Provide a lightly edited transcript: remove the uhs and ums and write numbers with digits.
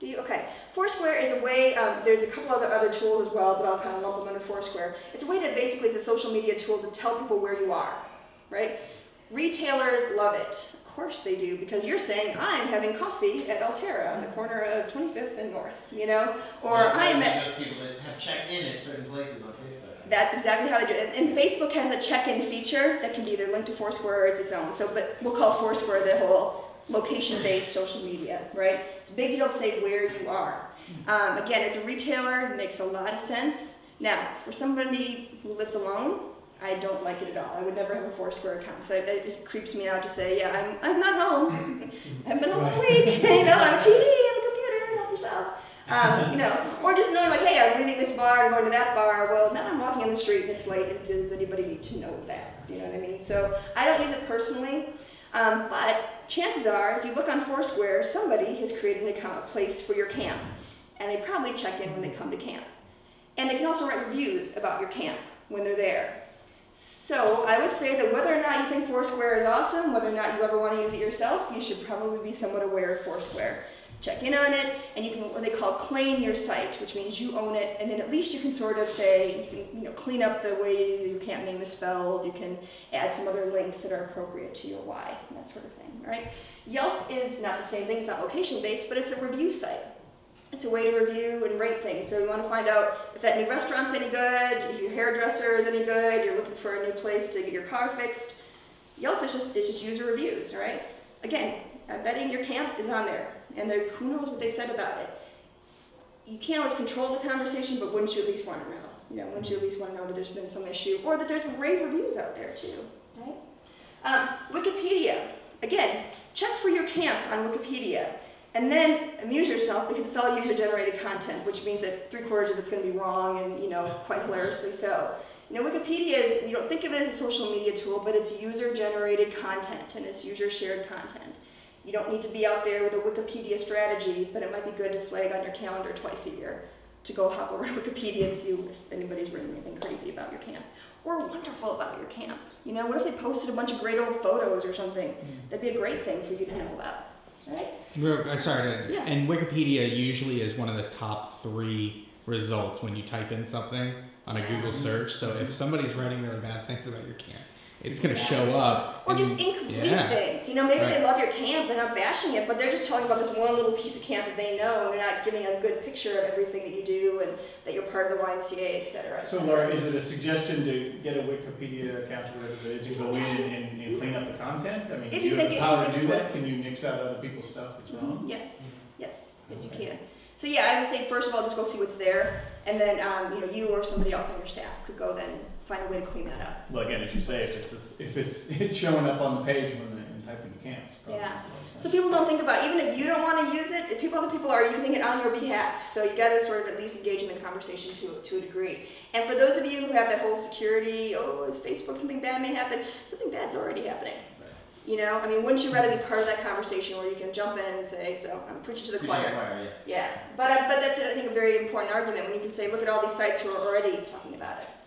Do you? Okay. Foursquare is a way, there's a couple other tools as well, but I'll kind of lump them under Foursquare. It's a way that basically is a social media tool to tell people where you are, right? Retailers love it. Of course they do, because you're saying, I'm having coffee at Altera on the corner of 25th and North, you know? Or I am at... Those people that have checked in at certain places on Facebook. That's exactly how they do it. And Facebook has a check-in feature that can be either linked to Foursquare or it's its own. So, but we'll call Foursquare the whole location-based social media, right? It's a big deal to say where you are. Again, as a retailer, it makes a lot of sense. Now, for somebody who lives alone, I don't like it at all. I would never have a Foursquare account because it creeps me out to say, yeah, I'm not home. I haven't been home all week. You know, I'm a TV, I'm a computer, help yourself. You know, or just knowing like, hey, I'm leaving this bar and going to that bar. Well, now I'm walking on the street and it's late. And does anybody need to know that? Do you know what I mean? So I don't use it personally. But chances are, if you look on Foursquare, somebody has created an account, a place for your camp. And they probably check in when they come to camp. And they can also write reviews about your camp when they're there. So I would say that whether or not you think Foursquare is awesome, whether or not you ever want to use it yourself, you should probably be somewhat aware of Foursquare. Check in on it, and you can what they call claim your site, which means you own it, and then at least you can sort of say, you can clean up the way your camp name is spelled, you can add some other links that are appropriate to your why, and that sort of thing, right? Yelp is not the same thing, it's not location-based, but it's a review site. It's a way to review and rate things. So you want to find out if that new restaurant's any good, if your hairdresser is any good, you're looking for a new place to get your car fixed. Yelp is just user reviews, right? Again, betting your camp is on there, and who knows what they've said about it. You can't always control the conversation, but wouldn't you at least want to know? You know, wouldn't you at least want to know that there's been some issue, or that there's rave reviews out there too, right? Wikipedia. Again, check for your camp on Wikipedia. And then amuse yourself because it's all user-generated content, which means that 3/4 of it's going to be wrong and, you know, quite hilariously so. You know, Wikipedia is, you don't think of it as a social media tool, but it's user-generated content and it's user-shared content. You don't need to be out there with a Wikipedia strategy, but it might be good to flag on your calendar twice a year to go hop over to Wikipedia and see if anybody's written anything crazy about your camp. Or wonderful about your camp. You know, what if they posted a bunch of great old photos or something? That'd be a great thing for you to know about. Right? Sorry, yeah. And Wikipedia usually is one of the top 3 results when you type in something on a Google search. So if somebody's writing really bad things about your camp, it's going to show up. Or just incomplete things. You know, maybe they love your camp, they're not bashing it, but they're just talking about this one little piece of camp that they know, and they're not giving a good picture of everything that you do and that you're part of the YMCA, etc. So Laura, is it a suggestion to get a Wikipedia account as you go in and clean up the content? I mean, if do you have the power to do that? Worth. Can you nix out other people's stuff that's wrong? Yes, yes, you can. So yeah, I would say first of all, just go see what's there, and then you know, you or somebody else on your staff could go then find a way to clean that up. Well, again, as you say, if it's showing up on the page when they're typing the camps. Yeah. So people don't think about, even if you don't want to use it, other people are using it on your behalf. So you got to sort of at least engage in the conversation to a degree. And for those of you who have that whole security, oh, is Facebook, something bad may happen, something bad's already happening. You know, I mean, wouldn't you rather be part of that conversation where you can jump in and say, so I'm preaching to the choir. Yes. Yeah, but that's, I think, a very important argument when you can say, look at all these sites who are already talking about us.